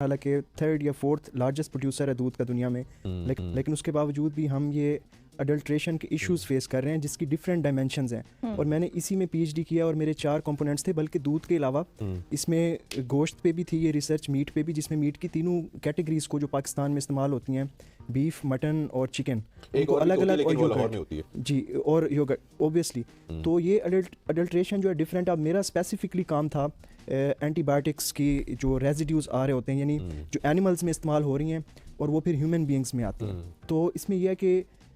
हालांकि थर्ड या fourth largest producer है दूध का दुनिया में, लेकिन उसके बावजूद भी हम ये अडल्ट्रेशन के इश्यूज फेस कर रहे हैं जिसकी डिफरेंट डायमेंशंस हैं। और मैंने इसी में पीएचडी किया और मेरे 4 कंपोनेंट्स थे, बल्कि दूध के अलावा इसमें गोश्त पे भी थी ये रिसर्च, मीट पे भी, जिसमें मीट की तीनों कैटेगरीज को जो पाकिस्तान में इस्तेमाल होती हैं, बीफ, मटन और चिकन, उनको अलग अलग, और योगर्ट जी, और योगर्ट ओबियसली। तो ये अडल्ट्रेशन जो है डिफरेंट। अब मेरा स्पेसिफिकली काम था एंटीबायोटिक्स की जो रेजिड्यूज आ रहे होते हैं, यानी जो एनिमल्स में इस्तेमाल हो रही हैं और वो फिर ह्यूमन बीइंग्स में आती हैं। तो इसमें यह है कि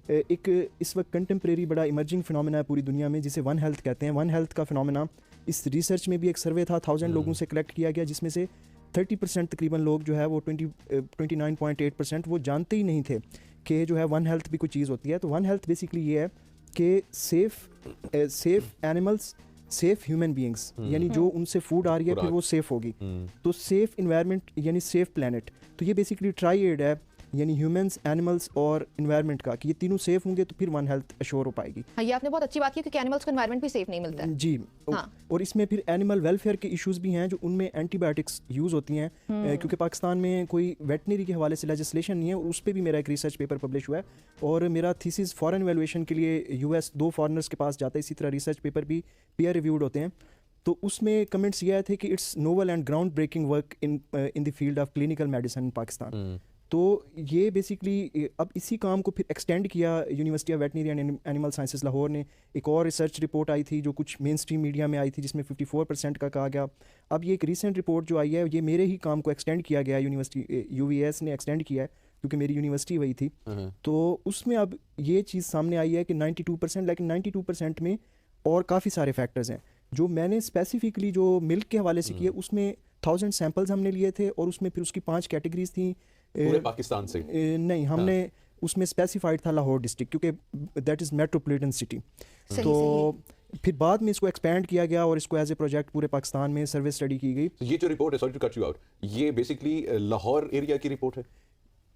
एक इस वक्त कंटेम्प्रेरी बड़ा इमर्जिंग फिनोमेना है पूरी दुनिया में, जिसे वन हेल्थ कहते हैं। वन हेल्थ का फिनोमेना, इस रिसर्च में भी एक सर्वे था, 1000 लोगों से कलेक्ट किया गया, जिसमें से 30% तकरीबन लोग जो है वो 29.8% वो जानते ही नहीं थे कि जो है वन हेल्थ भी कोई चीज़ होती है। तो वन हेल्थ बेसिकली ये है कि safe animals, safe human beings, यानी जो उनसे फूड आ रही है फिर वो सेफ होगी। तो सेफ इन्वायरमेंट यानी सेफ प्लेनेट। तो ये बेसिकली ट्राइएड है, यानी ह्यूमंस, एनिमल्स और इन्वायरमेंट का, कि ये तीनों सेफ होंगे तो फिर वन हेल्थ अश्योर हो पाएगी। हाँ, ये आपने बहुत अच्छी बात की, क्योंकि एनिमल्स को एनवायरनमेंट भी सेफ नहीं मिलता है। जी। हाँ। और इसमें फिर एनिमल वेलफेयर के इश्यूज भी हैं, जो उनमें एंटीबायोटिक्स यूज़ होती हैं, क्योंकि पाकिस्तान में कोई वेटनरी के हवाले से लेजिस्लेशन नहीं है, और उस पर भी मेरा एक रिसर्च पेपर पब्लिश हुआ है। और मेरा थीसिस फॉरेन वैल्यूएशन के लिए US 2 फॉरेनर्स के पास जाता है, इसी तरह रिसर्च पेपर भी पीयर रिव्यूड होते हैं। तो उसमें कमेंट्स ये आए थे कि it's novel and ground breaking work in the field of clinical medicine in Pakistan. तो ये बेसिकली अब इसी काम को फिर एक्सटेंड किया university of veterinary and animal sciences Lahore ने। एक और रिसर्च रिपोर्ट आई थी जो कुछ मेन स्ट्रीम मीडिया में आई थी, जिसमें 54% का कहा गया। अब ये एक रीसेंट रिपोर्ट जो आई है, ये मेरे ही काम को एक्सटेंड किया गया, यूनिवर्सिटी UVS ने एक्सटेंड किया है, क्योंकि मेरी यूनिवर्सिटी वही थी। तो उसमें अब ये चीज़ सामने आई है कि 92%, लेकिन 92% में और काफ़ी सारे फैक्टर्स हैं। जो मैंने स्पेसिफिकली जो मिल्क के हवाले से किए, उसमें 1000 सैम्पल्स हमने लिए थे, और उसमें फिर उसकी 5 कैटेगरीज थी पूरे पाकिस्तान से। नहीं, हमने उसमें स्पेसिफाइड था लाहौर डिस्ट्रिक्ट, क्योंकि दैट इज़ मेट्रोपॉलिटन सिटी। तो फिर बाद में इसको एक्सपैंड किया गया और इसको एज ए प्रोजेक्ट पूरे पाकिस्तान में सर्वे स्टडी की गई। ये जो रिपोर्ट है, sorry to cut you out, ये बेसिकली लाहौर एरिया की रिपोर्ट है?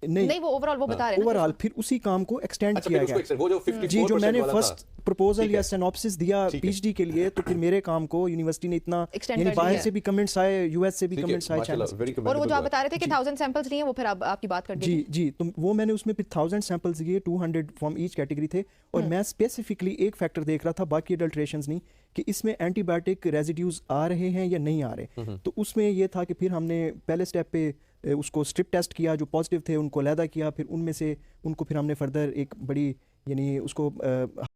नहीं, वो ओवरऑल वो बता रहे हैं। ओवरऑल फिर उसी काम को एक्सटेंड किया गया। वो जो 54% जी, जो मैंने फर्स्ट प्रपोजल या है। सिनॉप्सिस दिया पीएचडी के लिए, तो फिर मेरे काम को यूनिवर्सिटी ने इतना, यानी बाहर से भी कमेंट्स आए, US से भी कमेंट्स आए। और वो जो आप बता रहे थे कि 1000 सैंपल्स लिए, वो फिर आपकी बात कर दी। जी, तो वो मैंने उसमें फिर 1000 सैंपल्स लिए, 200 फ्रॉम ईच कैटेगरी थे। और मैं स्पेसिफिकली एक फैक्टर देख रहा था, बाकी अडल्ट्रेशंस नहीं, कि इसमें एंटीबायोटिक रेजिड्यूज आ रहे हैं या नहीं आ रहे। तो उसमें ये था कि फिर हमने पहले स्टेप पे उसको स्ट्रिप टेस्ट किया, जो पॉजिटिव थे उनको अलहदा किया, फिर उनमें से उनको फिर हमने फर्दर एक बड़ी, यानी उसको